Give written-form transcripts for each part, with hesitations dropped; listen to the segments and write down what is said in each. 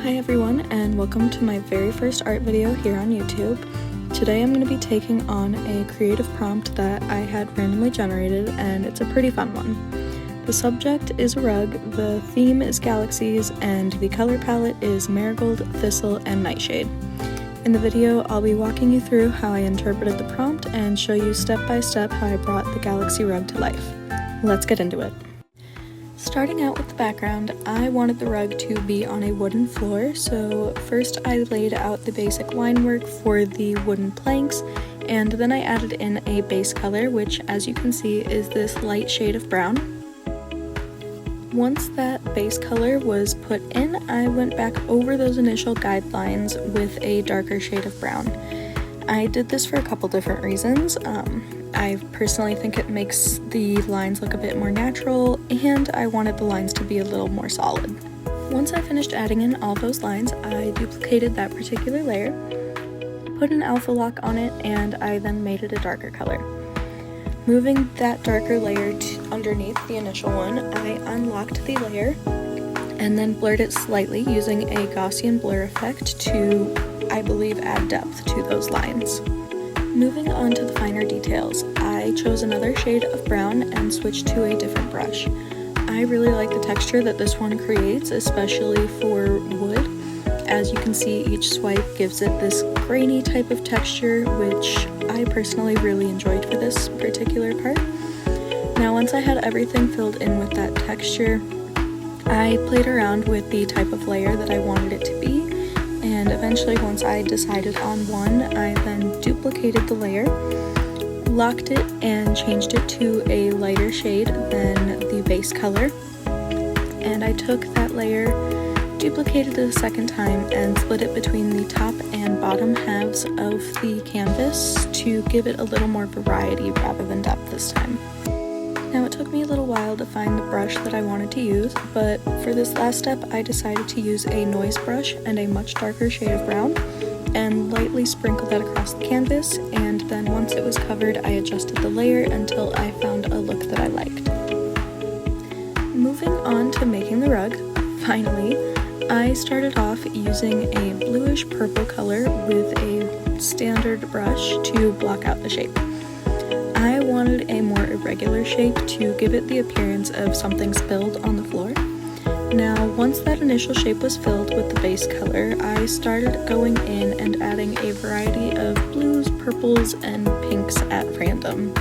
Hi everyone, and welcome to my very first art video here on YouTube. Today I'm going to be taking on a creative prompt that I had randomly generated, and it's a pretty fun one. The subject is a rug, the theme is Galaxies, and the color palette is Marigold, Thistle, and Nightshade. In the video, I'll be walking you through how I interpreted the prompt and show you step by step how I brought the Galaxy rug to life. Let's get into it. Starting out with the background, I wanted the rug to be on a wooden floor, so first I laid out the basic line work for the wooden planks, and then I added in a base color, which as you can see is this light shade of brown. Once that base color was put in, I went back over those initial guidelines with a darker shade of brown. I did this for a couple different reasons. I personally think it makes the lines look a bit more natural, and I wanted the lines to be a little more solid. Once I finished adding in all those lines, I duplicated that particular layer, put an alpha lock on it, and I then made it a darker color. Moving that darker layer underneath the initial one, I unlocked the layer and then blurred it slightly using a Gaussian blur effect to, I believe, add depth to those lines. Moving on to the finer details, I chose another shade of brown and switched to a different brush. I really like the texture that this one creates, especially for wood. As you can see, each swipe gives it this grainy type of texture, which I personally really enjoyed for this particular part. Now, once I had everything filled in with that texture, I played around with the type of layer that I wanted it to be. And eventually, once I decided on one, I then duplicated the layer, locked it, and changed it to a lighter shade than the base color. And I took that layer, duplicated it a second time, and split it between the top and bottom halves of the canvas to give it a little more variety rather than depth this time. Now, it took me a little while to find the brush that I wanted to use, but for this last step I decided to use a noise brush and a much darker shade of brown, and lightly sprinkle that across the canvas, and then once it was covered I adjusted the layer until I found a look that I liked. Moving on to making the rug, finally, I started off using a bluish purple color with a standard brush to block out the shape. I wanted a more irregular shape to give it the appearance of something spilled on the floor. Now, once that initial shape was filled with the base color, I started going in and adding a variety of blues, purples, and pinks at random.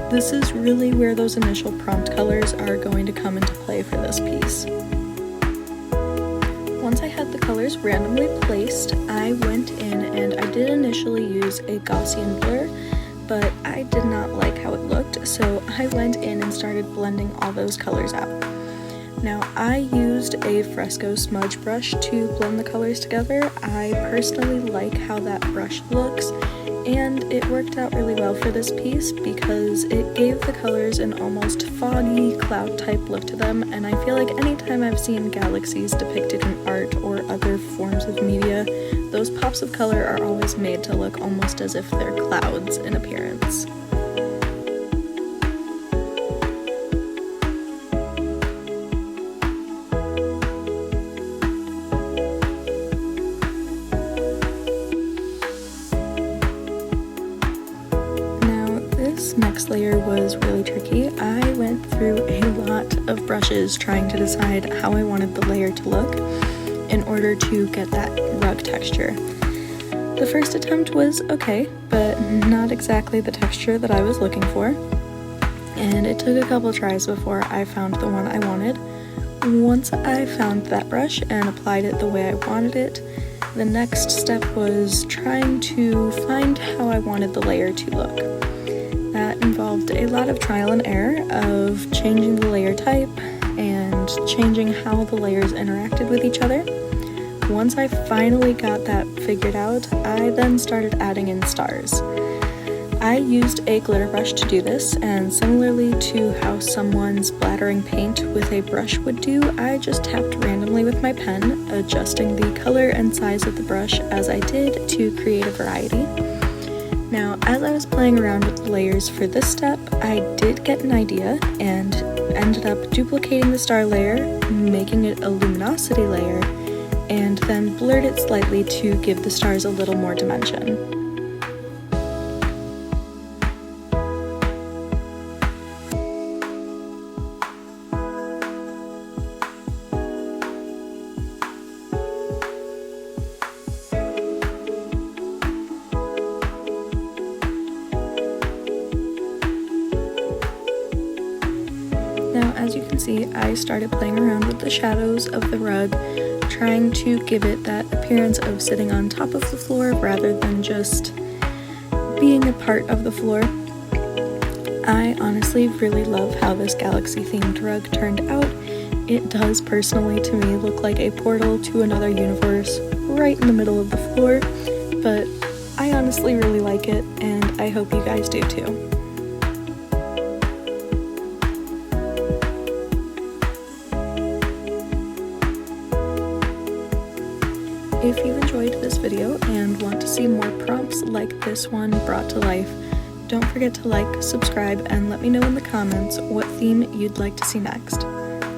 This is really where those initial prompt colors are going to come into play for this piece. Once I had the colors randomly placed, I went in and I did initially use a Gaussian blur, but I did not like how it looked, so I went in and started blending all those colors out. Now, I used a fresco smudge brush to blend the colors together. I personally like how that brush looks, and it worked out really well for this piece because it gave the colors an almost foggy cloud type look to them, and I feel like anytime I've seen galaxies depicted in art or other forms of media, those pops of color are always made to look almost as if they're clouds in appearance. This next layer was really tricky. I went through a lot of brushes trying to decide how I wanted the layer to look in order to get that rug texture. The first attempt was okay, but not exactly the texture that I was looking for, and it took a couple tries before I found the one I wanted. Once I found that brush and applied it the way I wanted it, the next step was trying to find how I wanted the layer to look. That involved a lot of trial and error of changing the layer type and changing how the layers interacted with each other. Once I finally got that figured out, I then started adding in stars. I used a glitter brush to do this, and similarly to how someone splattering paint with a brush would do, I just tapped randomly with my pen, adjusting the color and size of the brush as I did to create a variety. Now, as I was playing around with the layers for this step, I did get an idea and ended up duplicating the star layer, making it a luminosity layer, and then blurred it slightly to give the stars a little more dimension. Now, as you can see, I started playing around with the shadows of the rug, trying to give it that appearance of sitting on top of the floor rather than just being a part of the floor. I honestly really love how this galaxy themed rug turned out. It does personally to me look like a portal to another universe right in the middle of the floor, but I honestly really like it, and I hope you guys do too. If you enjoyed this video and want to see more prompts like this one brought to life, don't forget to like, subscribe, and let me know in the comments what theme you'd like to see next.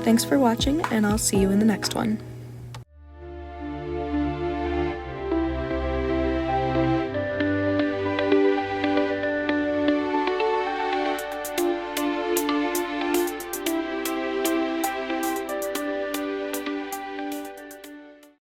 Thanks for watching, and I'll see you in the next one.